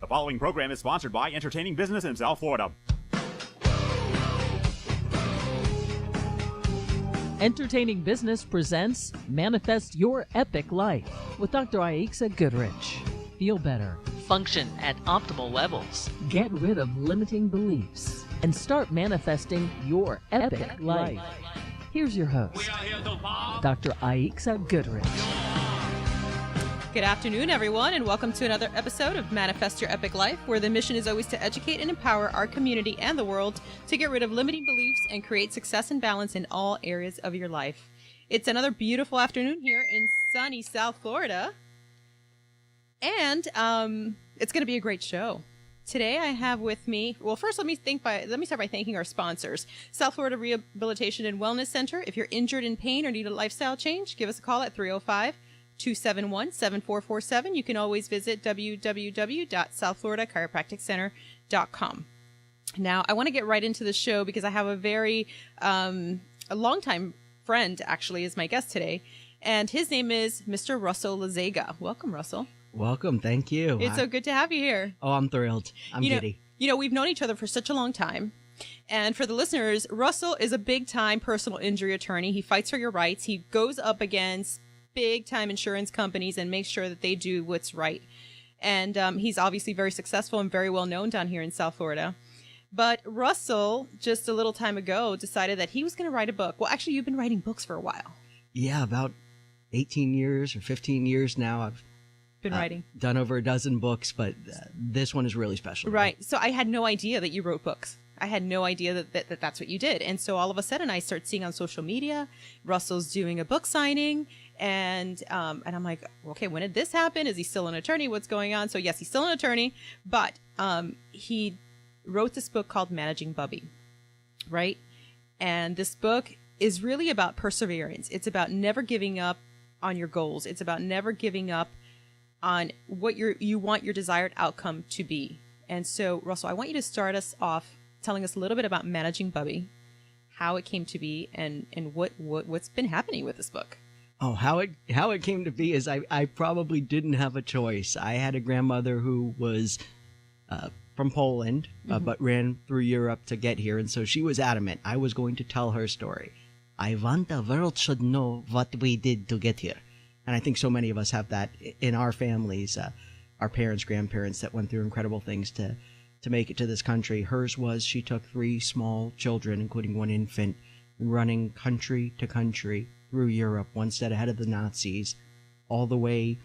The following program is sponsored by Entertaining Business in South Florida. Entertaining Business presents Manifest Your Epic Life with Dr. Aixa Goodrich. Feel better. Function at optimal levels. Get rid of limiting beliefs and start manifesting your epic life. Here's your host, Dr. Aixa Goodrich. Good afternoon, everyone, and welcome to another episode of Manifest Your Epic Life, where the mission is always to educate and empower our community and the world to get rid of limiting beliefs and create success and balance in all areas of your life. It's another beautiful afternoon here in sunny South Florida, and it's going to be a great show. Today I have with me, well, first let me start by thanking our sponsors. South Florida Rehabilitation and Wellness Center. If you're injured, in pain, or need a lifestyle change, give us a call at 305-271-7447. You can always visit www.southfloridachiropracticcenter.com. Now, I want to get right into the show because I have a very, a longtime friend, actually, is my guest today. And his name is Mr. Russel Lazega. Welcome, Russel. Welcome. Thank you. It's so good to have you here. Oh, I'm thrilled. I'm giddy. We've known each other for such a long time. And for the listeners, Russel is a big-time personal injury attorney. He fights for your rights. He goes up against big-time insurance companies and makes sure that they do what's right. And he's obviously very successful and very well known down here in South Florida. But Russel, just a little time ago, decided that he was going to write a book. Well, actually, you've been writing books for a while. Yeah, about 18 years or 15 years now. I've been writing. Done over a dozen books, but this one is really special. Right. So I had no idea that you wrote books. I had no idea that that's what you did. And so all of a sudden I start seeing on social media, Russell's doing a book signing. And I'm like, okay, when did this happen? Is he still an attorney? What's going on? So yes, he's still an attorney, but he wrote this book called Managing Bubbie, right? And this book is really about perseverance. It's about never giving up on your goals. It's about never giving up on what you want your desired outcome to be. And so, Russell, I want you to start us off telling us a little bit about Managing Bubbie, how it came to be, and what's been happening with this book. Oh, how it came to be is I probably didn't have a choice. I had a grandmother who was from Poland, but ran through Europe to get here, and so she was adamant I was going to tell her story. I want the world should know what we did to get here. And I think so many of us have that in our families, our parents, grandparents that went through incredible things to make it to this country. Hers was she took 3 small children, including 1 infant, running country to country through Europe, one step ahead of the Nazis, all the way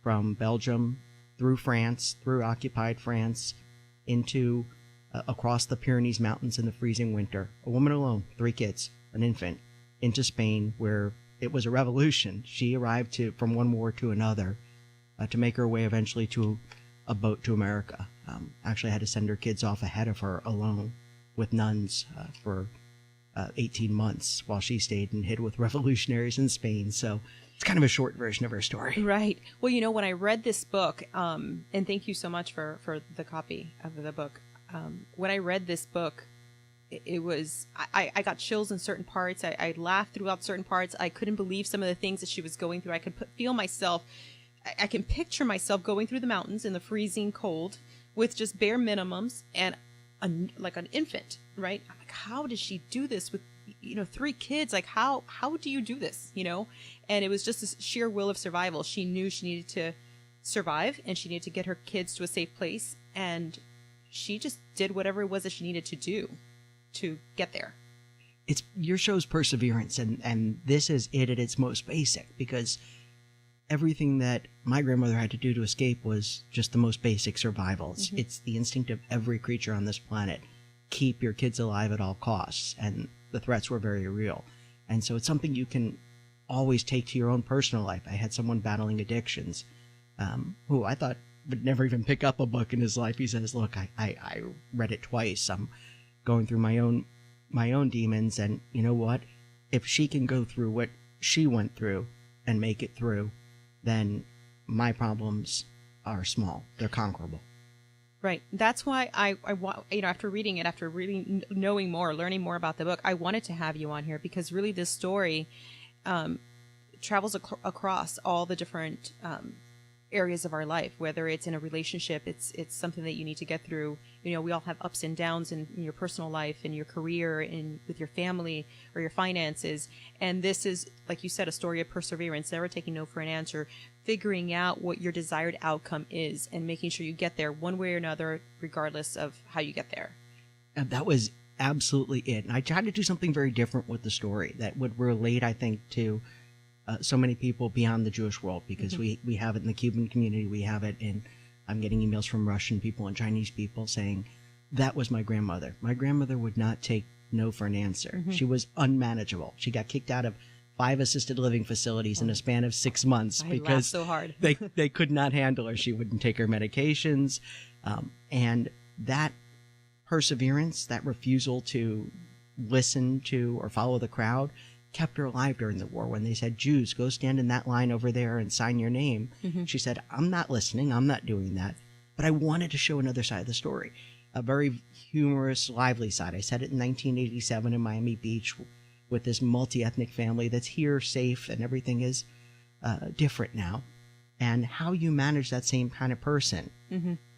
from Belgium through France, through occupied France, into across the Pyrenees Mountains in the freezing winter. A woman alone, 3 kids, an infant, into Spain, where it was a revolution. She arrived from one war to another to make her way eventually to a boat to America. Actually had to send her kids off ahead of her alone with nuns for 18 months while she stayed and hid with revolutionaries in Spain. So it's kind of a short version of her story. Right. Well, when I read this book, and thank you so much for the copy of the book. When I read this book, it was, I got chills in certain parts. I laughed throughout certain parts. I couldn't beve some of the things that she was going through. I could feel myself, I can picture myself going through the mountains in the freezing cold with just bare minimums and like an infant, right? I'm like, how does she do this with, 3 kids? Like, how do you do this, And it was just this sheer will of survival. She knew she needed to survive and she needed to get her kids to a safe place. And she just did whatever it was that she needed to do to get there. It's your show's perseverance, and this is it at its most basic, because everything that my grandmother had to do to escape was just the most basic survival. It's the instinct of every creature on this planet. Keep your kids alive at all costs, and the threats were very real. And so it's something you can always take to your own personal life. I had someone battling addictions who I thought would never even pick up a book in his life. He says, look, I read it twice. I'm going through my own demons, and you know what? If she can go through what she went through and make it through, then my problems are small. They're conquerable. Right. That's why I after reading it, after really knowing more, learning more about the book, I wanted to have you on here because really this story travels across all the different areas of our life, whether it's in a relationship, it's something that you need to get through. You know, we all have ups and downs in your personal life, in your career, in with your family or your finances. And this is, like you said, a story of perseverance, never taking no for an answer, figuring out what your desired outcome is and making sure you get there one way or another, regardless of how you get there. And that was absolutely it. And I tried to do something very different with the story that would relate, I think, to so many people beyond the Jewish world, because we have it in the Cuban community. We have it in, I'm getting emails from Russian people and Chinese people saying, that was my grandmother. My grandmother would not take no for an answer. She was unmanageable. She got kicked out of 5 assisted living facilities in a span of 6 months because so hard. they could not handle her. She wouldn't take her medications. And that perseverance, that refusal to listen to or follow the crowd, kept her alive during the war. When they said, Jews, go stand in that line over there and sign your name, she said, I'm not listening, I'm not doing that. But I wanted to show another side of the story, a very humorous, lively side. I said it in 1987 in Miami Beach with this multi-ethnic family that's here, safe, and everything is different now. And how you manage that same kind of person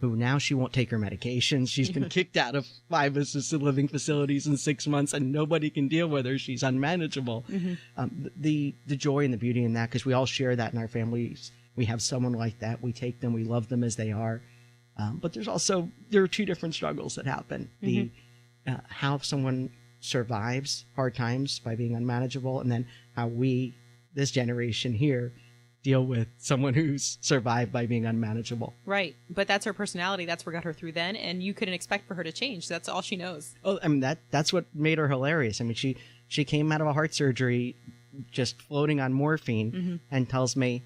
who now she won't take her medications. She's been kicked out of 5 assisted living facilities in 6 months and nobody can deal with her. She's unmanageable. The joy and the beauty in that, because we all share that in our families. We have someone like that. We take them. We love them as they are. But there are 2 different struggles that happen. The how someone survives hard times by being unmanageable, and then how we, this generation here, deal with someone who's survived by being unmanageable. Right. But that's her personality. That's what got her through then. And you couldn't expect for her to change. That's all she knows. Oh, I mean, that's what made her hilarious. I mean, she came out of a heart surgery just floating on morphine and tells me,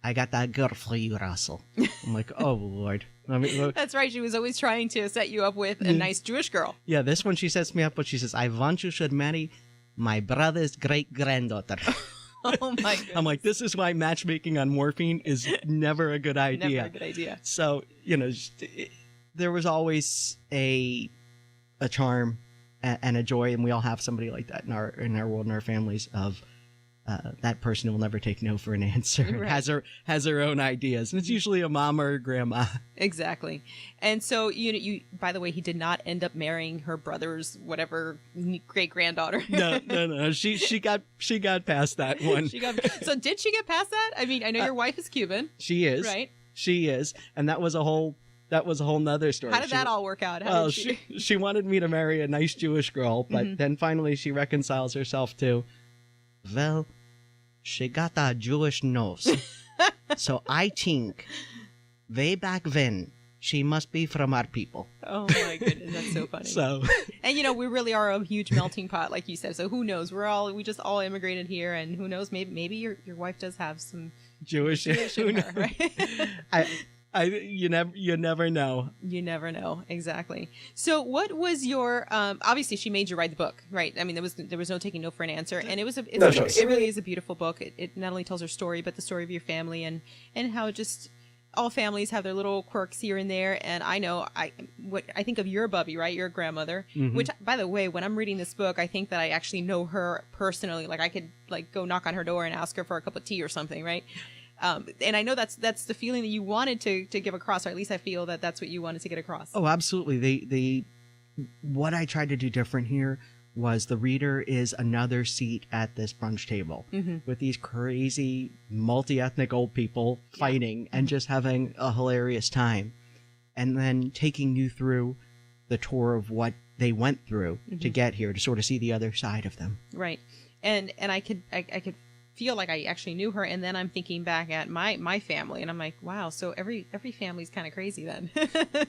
I got that girl for you, Russell. I'm like, oh, Lord. I mean, look. That's right. She was always trying to set you up with a nice Jewish girl. Yeah, this one she sets me up, but she says, I want you should marry my brother's great-granddaughter. Oh my goodness. I'm like, this is why matchmaking on morphine is never a good idea. Never a good idea. So, you know, there was always a charm and a joy, and we all have somebody like that in our world, in our families, of that person who will never take no for an answer. Right. Has her own ideas, and it's usually a mom or a grandma. Exactly. And so you by the way, he did not end up marrying her brother's whatever great granddaughter. No. She got past that one. So did she get past that? I mean, I know your wife is Cuban. She is. Right. She is, and that was a whole nother story. How did that all work out? She wanted me to marry a nice Jewish girl, but then finally she reconciles herself to, well, she got a Jewish nose. So I think way back then she must be from our people. Oh my goodness, that's so funny. And you know, we really are a huge melting pot, like you said. So who knows? We just all immigrated here, and who knows? Maybe your wife does have some Jewish in her, right? You never know. You never know. Exactly. So what was your, obviously she made you write the book, right? I mean, there was no taking no for an answer, and it really is a beautiful book. It not only tells her story, but the story of your family and how just all families have their little quirks here and there. And I know I think of your Bubbie, right? Your grandmother, which, by the way, when I'm reading this book, I think that I actually know her personally. Like I could go knock on her door and ask her for a cup of tea or something, right? And I know that's the feeling that you wanted to give across, or at least I feel that that's what you wanted to get across. Oh, absolutely. What I tried to do different here was the reader is another seat at this brunch table with these crazy multi-ethnic old people fighting and just having a hilarious time, and then taking you through the tour of what they went through to get here, to sort of see the other side of them. Right. And I could feel like I actually knew her, and then I'm thinking back at my family, and I'm like, wow, so every family's kind of crazy then.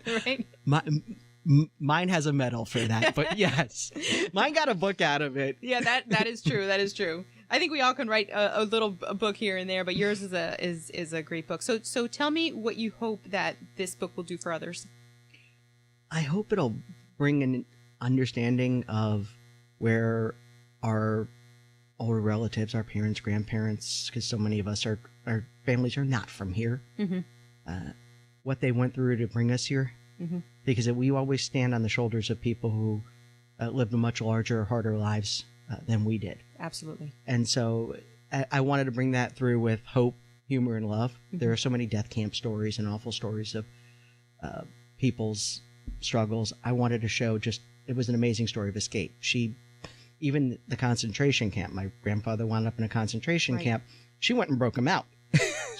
Right? Mine has a medal for that, but yes, mine got a book out of it. Yeah, that is true. That is true. I think we all can write a little book here and there, but yours is a great book. So tell me what you hope that this book will do for others. I hope it'll bring an understanding of where our older relatives, our parents, grandparents, because so many of us our families are not from here, what they went through to bring us here. Because we always stand on the shoulders of people who lived much larger, harder lives than we did. Absolutely. And so I wanted to bring that through with hope, humor and love. There are so many death camp stories and awful stories of people's struggles. I wanted to show it was an amazing story of escape. Even the concentration camp, my grandfather wound up in a concentration camp. She went and broke him out.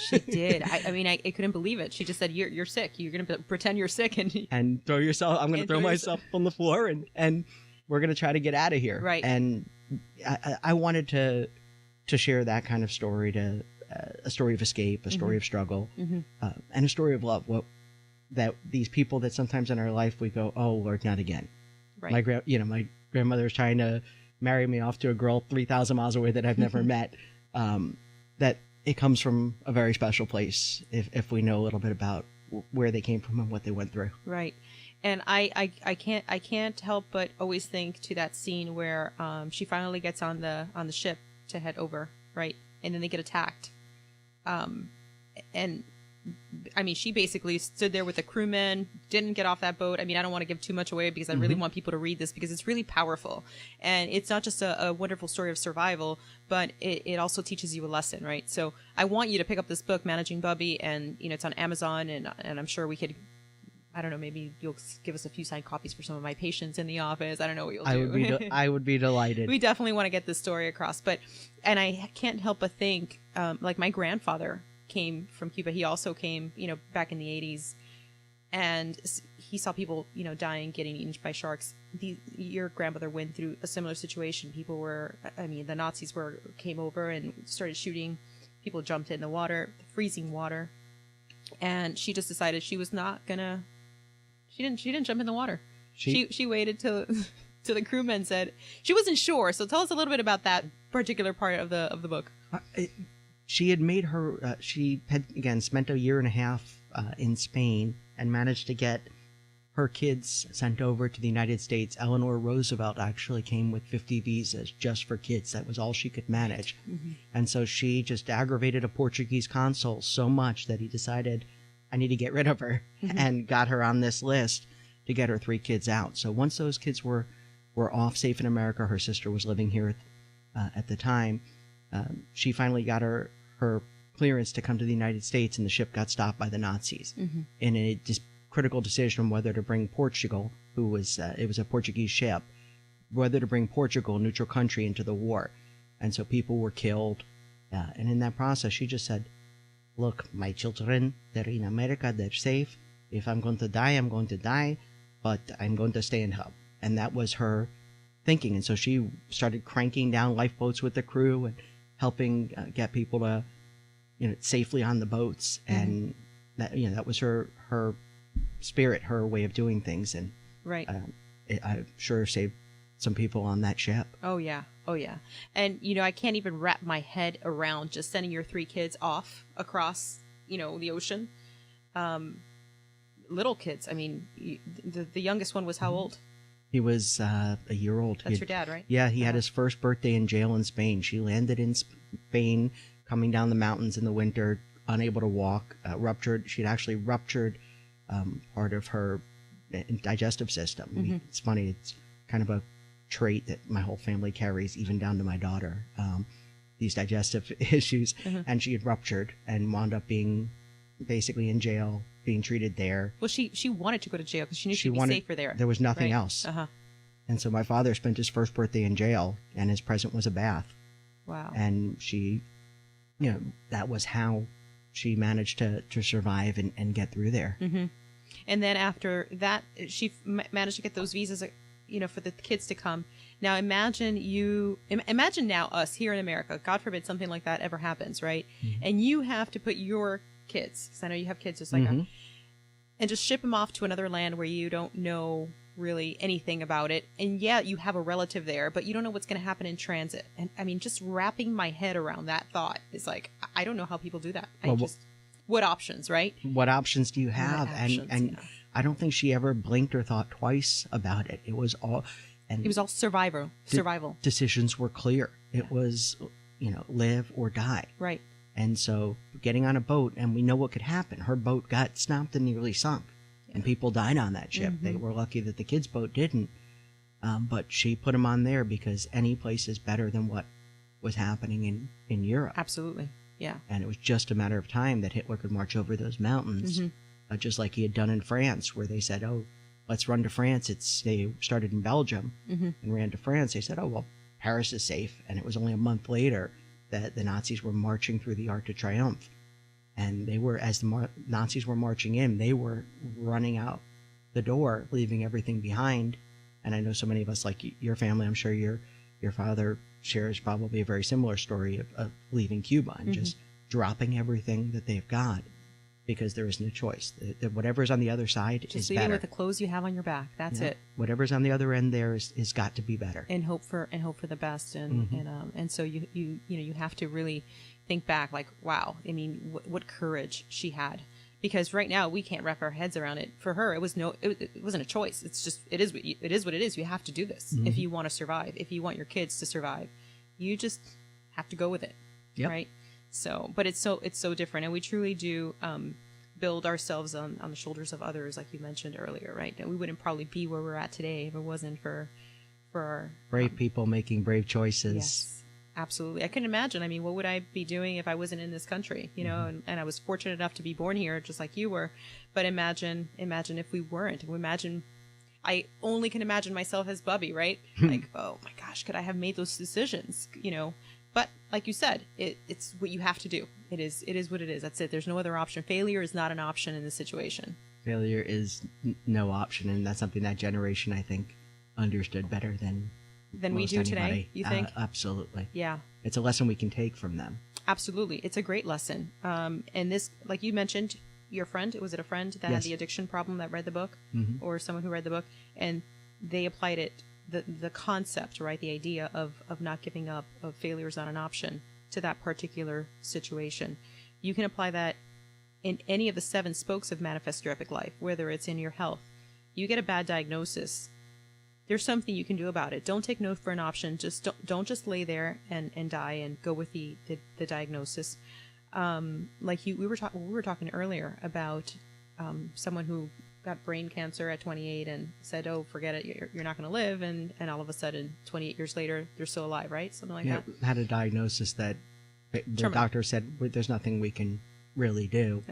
She did. I mean, I couldn't believe it. She just said, "You're sick. You're going to pretend you're sick and throw yourself. I'm going to throw myself on the floor, and we're going to try to get out of here." Right. And I wanted to share that kind of story, a story of escape, a story of struggle, and a story of love. That these people that sometimes in our life we go, "Oh Lord, not again." Right. My grandmother was trying to marry me off to a girl 3,000 miles away that I've never met. That it comes from a very special place if we know a little bit about where they came from and what they went through. Right. And I can't help but always think to that scene where she finally gets on the ship to head over, right? And then they get attacked. And I mean, she basically stood there with the crewmen, didn't get off that boat. I mean, I don't want to give too much away because I really want people to read this because it's really powerful. And it's not just a wonderful story of survival, but it also teaches you a lesson, right? So I want you to pick up this book, Managing Bubbie, and, it's on Amazon, and I'm sure we could, I don't know, maybe you'll give us a few signed copies for some of my patients in the office. I don't know what you'll do. I would be delighted. We definitely want to get this story across. And I can't help but think, like my grandfather came from Cuba. He also came, back in the 80s, and he saw people, dying, getting eaten by sharks. Your grandmother went through a similar situation. The Nazis came over and started shooting. People jumped in the water, freezing water, and she just decided she was not gonna. She didn't jump in the water. She waited till the crewmen said she wasn't sure. So tell us a little bit about that particular part of the book. She had made she had, again, spent a year and a half in Spain and managed to get her kids sent over to the United States. Eleanor Roosevelt actually came with 50 visas just for kids. That was all she could manage. And so she just aggravated a Portuguese consul so much that he decided, I need to get rid of her, and got her on this list to get her 3 kids out. So once those kids were off safe in America, her sister was living here at the time, she finally got her clearance to come to the United States, and the ship got stopped by the Nazis in a critical decision whether to bring Portugal, it was a Portuguese ship, whether to bring Portugal, a neutral country, into the war. And so people were killed. And in that process, she just said, look, my children, they're in America, they're safe. If I'm going to die, I'm going to die, but I'm going to stay and help. And that was her thinking. And so she started cranking down lifeboats with the crew and helping get people to, safely on the boats. And that was her spirit, her way of doing things. And right. I'm sure saved some people on that ship. Oh yeah. And I can't even wrap my head around just sending your 3 kids off across the ocean. Little kids. I mean, the youngest one was how old? He was a year old. That's your dad, right? Yeah, he had his first birthday in jail in Spain. She landed in Spain, coming down the mountains in the winter, unable to walk, ruptured. She'd actually ruptured part of her digestive system. I mean, it's funny. It's kind of a trait that my whole family carries, even down to my daughter, these digestive issues. And she had ruptured and wound up being basically in jail, being treated there. Well, she wanted to go to jail because she knew she'd be safer there. There was nothing else. And so my father spent his first birthday in jail, and his present was a bath. Wow. And she, that was how she managed to survive and get through there. And then after that, she managed to get those visas, for the kids to come. Now imagine now us here in America, God forbid something like that ever happens, right? And you have to put your kids, because I know you have kids just like that, and just ship them off to another land where you don't know really anything about it. And yeah, you have a relative there, but you don't know what's going to happen in transit. And I mean, just wrapping my head around that thought is like, I don't know how people do that. What options, right? What options do you have? And I don't think she ever blinked or thought twice about it. It was all survival. Decisions were clear. It was, live or die. Right. And so getting on a boat, and we know what could happen. Her boat got stopped and nearly sunk, and people died on that ship. They were lucky that the kids' boat didn't. But she put them on there because any place is better than what was happening in Europe. Absolutely. Yeah. And it was just a matter of time that Hitler could march over those mountains, just like he had done in France, where they said, oh, let's run to France. They started in Belgium and ran to France. They said, oh, well, Paris is safe. And it was only a month later that the Nazis were marching through the Arc de Triomphe. And they were, as the Nazis were marching in, they were running out the door, leaving everything behind. And I know so many of us, like your family, I'm sure your father shares probably a very similar story of leaving Cuba and just dropping everything that they've got because there is no choice. Whatever's on the other side just is leaving better. with the clothes you have on your back. That's it. Whatever's on the other end there is got to be better. And hope for the best. And so you have to really think back, like, wow, I mean, what courage she had. Because right now we can't wrap our heads around it. For her, it wasn't a choice. It's just it is what it is. You have to do this if you want to survive. If you want your kids to survive, you just have to go with it, right? So, but it's so different, and we truly do build ourselves on the shoulders of others, like you mentioned earlier, right? And we wouldn't probably be where we're at today if it wasn't for our brave people making brave choices. Yes. Absolutely. I couldn't imagine. I mean, what would I be doing if I wasn't in this country, you know, and I was fortunate enough to be born here just like you were. But imagine if we weren't. I only can imagine myself as Bubbie, right? Like, oh my gosh, could I have made those decisions, you know? But like you said, it's what you have to do. It is what it is. That's it. There's no other option. Failure is not an option in this situation. Failure is no option. And that's something that generation, I think, understood better than we do today, you think? Absolutely. Yeah. It's a lesson we can take from them. Absolutely. It's a great lesson. And this, like you mentioned, your friend, was it a friend that had the addiction problem that read the book? Or someone who read the book? And they applied it, the concept, right? The idea of not giving up, of failure is not an option, to that particular situation. You can apply that in any of the 7 spokes of Manifest Your Epic Life, whether it's in your health. You get a bad diagnosis, there's something you can do about it. Don't take no for an option. Just don't just lay there and die and go with the diagnosis. Like we were talking earlier about someone who got brain cancer at 28 and said, "Oh, forget it, you're not going to live," and all of a sudden, 28 years later, they're still alive, right? Something like that. Had a diagnosis that the doctor said, "There's nothing we can really do,"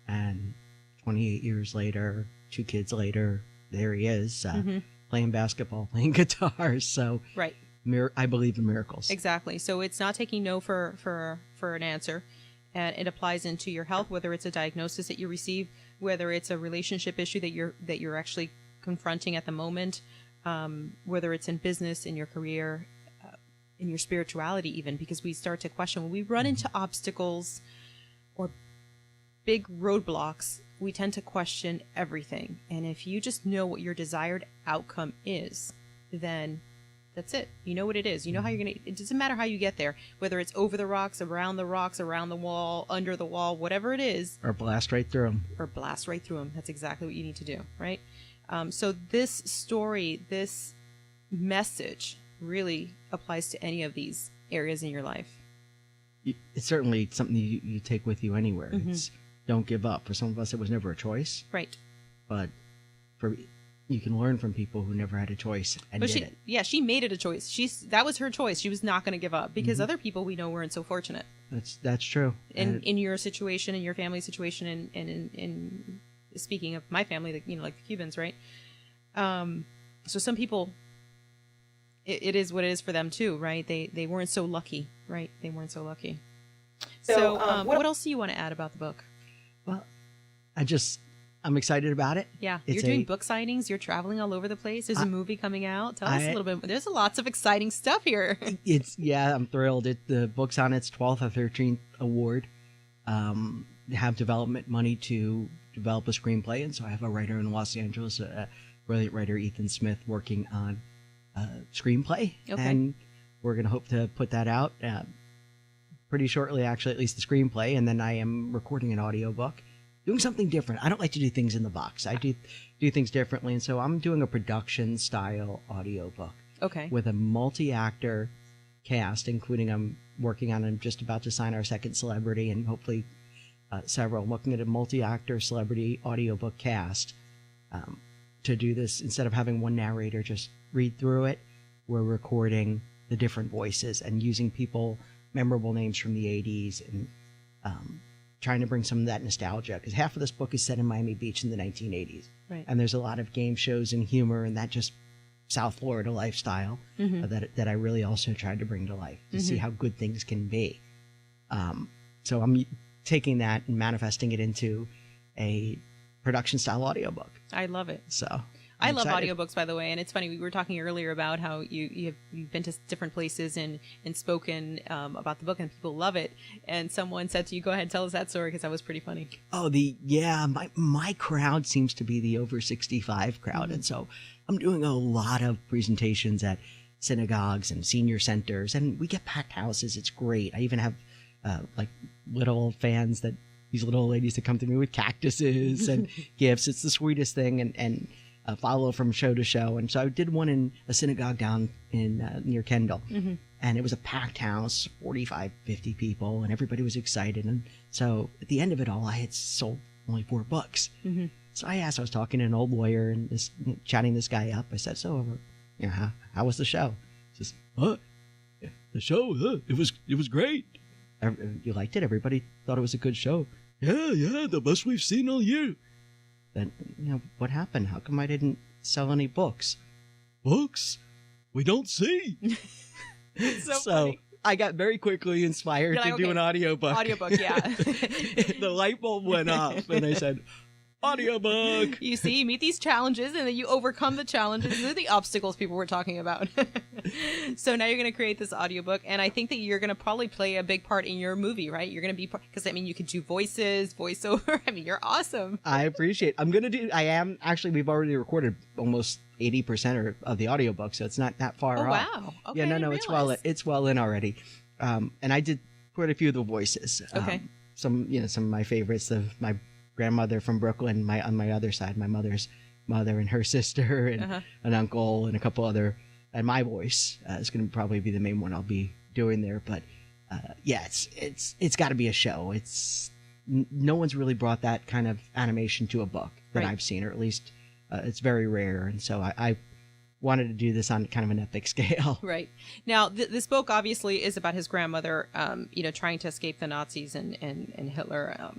and 28 years later, 2 kids later, there he is. Playing basketball, playing guitar. So right. I believe in miracles. Exactly. So it's not taking no for an answer, and it applies into your health, whether it's a diagnosis that you receive, whether it's a relationship issue that you're actually confronting at the moment, whether it's in business, in your career, in your spirituality, even, because we start to question when we run into obstacles or big roadblocks. We tend to question everything. And if you just know what your desired outcome is, then that's it. You know what it is. You know how you're going to, it doesn't matter how you get there, whether it's over the rocks, around the wall, under the wall, whatever it is. Or blast right through them. That's exactly what you need to do, right? So this story, this message really applies to any of these areas in your life. It's certainly something you take with you anywhere. It's don't give up. For some of us, it was never a choice. Right. But you can learn from people who never had a choice and did it. Yeah, she made it a choice. That was her choice. She was not going to give up because other people we know weren't so fortunate. That's true. In your situation, in your family situation, and in speaking of my family, like the Cubans, right? So some people, it is what it is for them too, right? They weren't so lucky, right? They weren't so lucky. So what else do you want to add about the book? Well, I'm excited about it. Yeah, you're doing book signings. You're traveling all over the place. There's a movie coming out. Tell us a little bit. There's lots of exciting stuff here. I'm thrilled. The book's on its 12th or 13th award. Have development money to develop a screenplay, and so I have a writer in Los Angeles, a brilliant writer, Ethan Smith, working on a screenplay, and we're going to hope to put that out pretty shortly, actually, at least the screenplay, and then I am recording an audiobook, doing something different. I don't like to do things in the box. I do things differently, and so I'm doing a production-style audiobook with a multi-actor cast, including I'm just about to sign our second celebrity, and hopefully several. I'm looking at a multi-actor celebrity audiobook cast to do this. Instead of having one narrator just read through it, we're recording the different voices and using memorable names from the 80s and trying to bring some of that nostalgia, because half of this book is set in Miami Beach in the 1980s. Right. And there's a lot of game shows and humor and that just South Florida lifestyle that I really also tried to bring to life to see how good things can be. So I'm taking that and manifesting it into a production style audiobook. I love it. So I I'm love excited. audiobooks, by the way, and it's funny. We were talking earlier about how you've been to different places and spoken about the book, and people love it. And someone said to you, "Go ahead, tell us that story," because that was pretty funny. Oh, my crowd seems to be the over 65 crowd, and so I'm doing a lot of presentations at synagogues and senior centers, and we get packed houses. It's great. I even have like little fans these little ladies that come to me with cactuses and gifts. It's the sweetest thing, and follow from show to show. And so I did one in a synagogue down in near Kendall, and it was a packed house, 45, 50 people, and everybody was excited. And so at the end of it all, I had sold only 4 books. So I was talking to an old lawyer and chatting this guy up. I said, "So, how was the show?" He says, "The show, it was great. You liked it? Everybody thought it was a good show." Yeah, the best we've seen all year." Then, what happened? How come I didn't sell any books? Books? We don't see. So So funny. I got very quickly inspired You're to like, do okay, an audiobook. Audiobook, yeah. The light bulb went off, and I said, "Audiobook." You see, you meet these challenges, and then you overcome the challenges. These are the obstacles people were talking about. So now you're going to create this audiobook, and I think that you're going to probably play a big part in your movie, right? You're going to be, because you could do voiceover. You're awesome. I appreciate it. We've already recorded almost 80% of the audiobook, so it's not that far Oh, off. wow. Okay, Yeah, I didn't realize. it's well in already. And I did quite a few of the voices. Okay. Some of my favorites of my grandmother from Brooklyn, on my other side, my mother's mother and her sister and an uncle and a couple other, and my voice is going to probably be the main one I'll be doing there. But it's got to be a show. No one's really brought that kind of animation to a book that Right. I've seen, or at least it's very rare. And so I wanted to do this on kind of an epic scale. Right. Now, this book obviously is about his grandmother, trying to escape the Nazis and Hitler,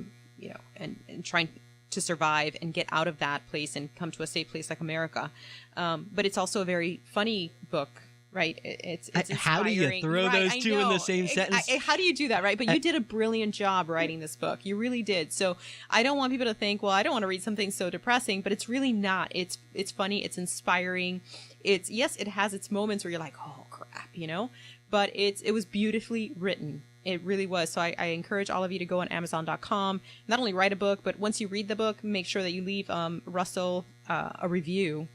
and trying to survive and get out of that place and come to a safe place like America. But it's also a very funny book, right? It's How do you inspiring. throw Right, those I two in the know. same sentence? How do you do that, right? But you did a brilliant job writing this book. You really did. So I don't want people to think, well, I don't want to read something so depressing, but it's really not. It's funny. It's inspiring. It has its moments where you're like, oh crap, but it was beautifully written. It really was. So I encourage all of you to go on Amazon.com, not only write a book, but once you read the book, make sure that you leave Russel a review,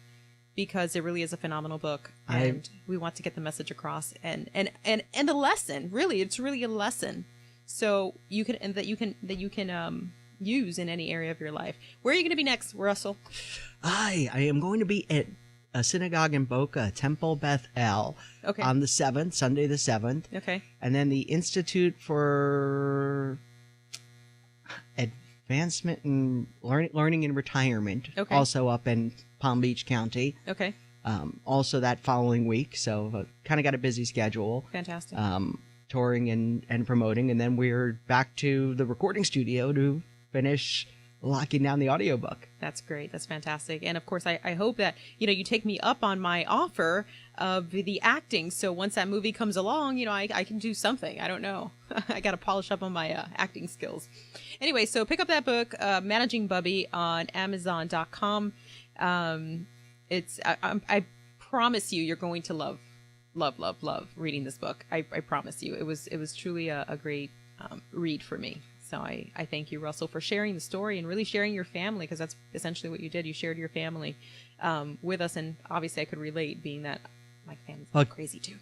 because it really is a phenomenal book, and we want to get the message across and a lesson. Really, it's really a lesson. So you can use in any area of your life. Where are you going to be next, Russell? I am going to be at a synagogue in Boca, Temple Beth El, on the 7th, Sunday the 7th. Okay. And then the Institute for Advancement and Learning and Retirement, also up in Palm Beach County. Okay. Also that following week, so kind of got a busy schedule. Fantastic. Touring and promoting, and then we're back to the recording studio to finish locking down the audiobook. That's great. That's fantastic. And of course, I hope that, you take me up on my offer of the acting. So once that movie comes along, I can do something. I don't know. I got to polish up on my acting skills. Anyway, so pick up that book, Managing Bubbie, on Amazon.com. I promise you're going to love reading this book. I promise you. It was truly a great read for me. So I thank you, Russell, for sharing the story and really sharing your family, because that's essentially what you did. You shared your family with us, and obviously I could relate, being that my family's crazy too.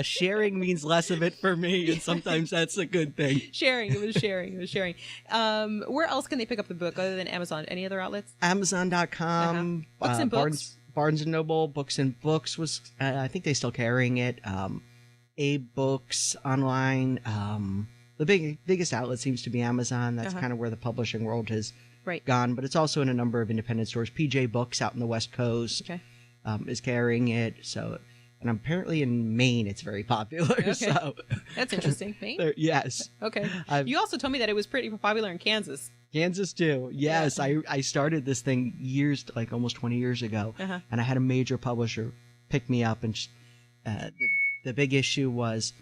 Sharing means less of it for me, and sometimes that's a good thing. It was sharing. Where else can they pick up the book other than Amazon? Any other outlets? Amazon.com. Books and books. Barnes and Noble, Books and Books was, I think they're still carrying it. A-Books online. The biggest outlet seems to be Amazon. That's kind of where the publishing world has gone. But it's also in a number of independent stores. PJ Books out in the West Coast is carrying it. So And apparently in Maine, it's very popular. Okay. So That's interesting. Maine? yes. Okay. You also told me that it was pretty popular in Kansas. Kansas too. Yes, Yeah. I started this thing like almost 20 years ago, and I had a major publisher pick me up, and the big issue was,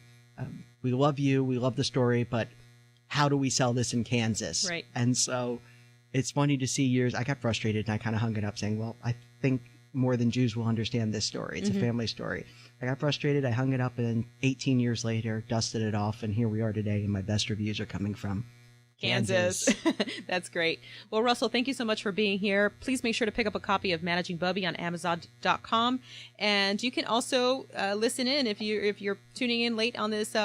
we love you, we love the story, but how do we sell this in Kansas? Right. And so it's funny to see I got frustrated and I kind of hung it up saying, well, I think more than Jews will understand this story. It's a family story. I got frustrated, I hung it up, and then 18 years later, dusted it off, and here we are today, and my best reviews are coming from Kansas. That's great. Well, Russell, thank you so much for being here. Please make sure to pick up a copy of Managing Bubbie on Amazon.com, and you can also listen in if you're tuning in late on this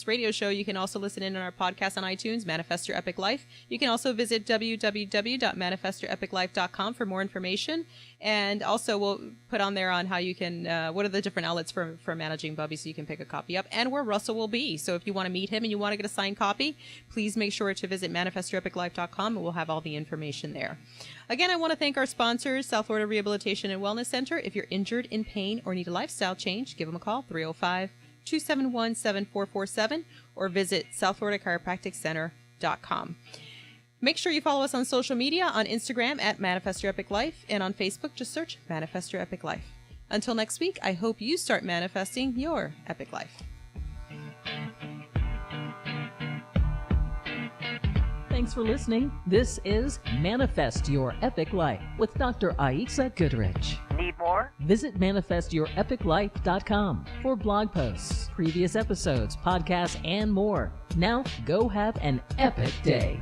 radio show. You can also listen in on our podcast on iTunes, Manifest Your Epic Life. You can also visit www.manifestyourepiclife.com for more information, and also we'll put on there on how you can what are the different outlets for Managing Bubbie, so you can pick a copy up, and where Russell will be. So if you want to meet him and you want to get a signed copy, please make sure to visit manifestyourepiclife.com, and we'll have all the information there. Again, I want to thank our sponsors, South Florida Rehabilitation and Wellness Center. If you're injured, in pain, or need a lifestyle change, give them a call, 305-271-7447, or visit southfloridachiropracticcenter.com. Make sure you follow us on social media, on Instagram at Manifest Your Epic Life, and on Facebook, just search Manifest Your Epic Life. Until next week, I hope you start manifesting your epic life. Thanks for listening. This is Manifest Your Epic Life with Dr. Aixa Goodrich. Need more? Visit manifestyourepiclife.com for blog posts, previous episodes, podcasts, and more. Now, go have an epic day.